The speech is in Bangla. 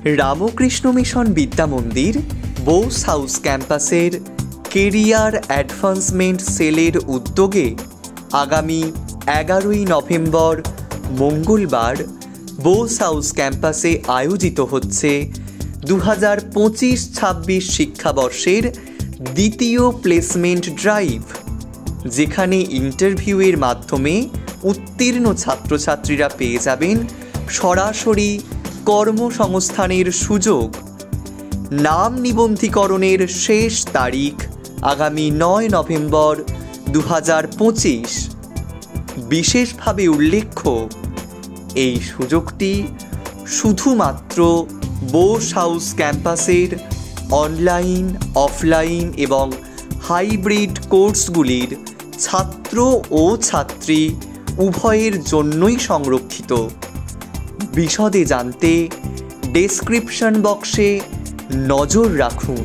রামকৃষ্ণ মিশন বিদ্যা মন্দির বোস হাউস ক্যাম্পাসের কেরিয়ার অ্যাডভান্সমেন্ট সেলের উদ্যোগে আগামী 11ই নভেম্বর মঙ্গলবার বোস হাউস ক্যাম্পাসে আয়োজিত হচ্ছে 2025-26 শিক্ষাবর্ষের দ্বিতীয় প্লেসমেন্ট ড্রাইভ, যেখানে ইন্টারভিউয়ের মাধ্যমে উত্তীর্ণ ছাত্রছাত্রীরা পেয়ে যাবেন সরাসরি কর্মসংস্থানের সুযোগ। নাম নিবন্ধীকরণের শেষ তারিখ আগামী 9 নভেম্বর 2025। বিশেষভাবে উল্লেখ্য, এই সুযোগটি শুধুমাত্র বোস হাউস ক্যাম্পাসের অনলাইন, অফলাইন এবং হাইব্রিড কোর্সগুলির ছাত্র ও ছাত্রী উভয়ের জন্যই সংরক্ষিত। বিশদে জানতে ডেসক্রিপশন বক্সে নজর রাখুন।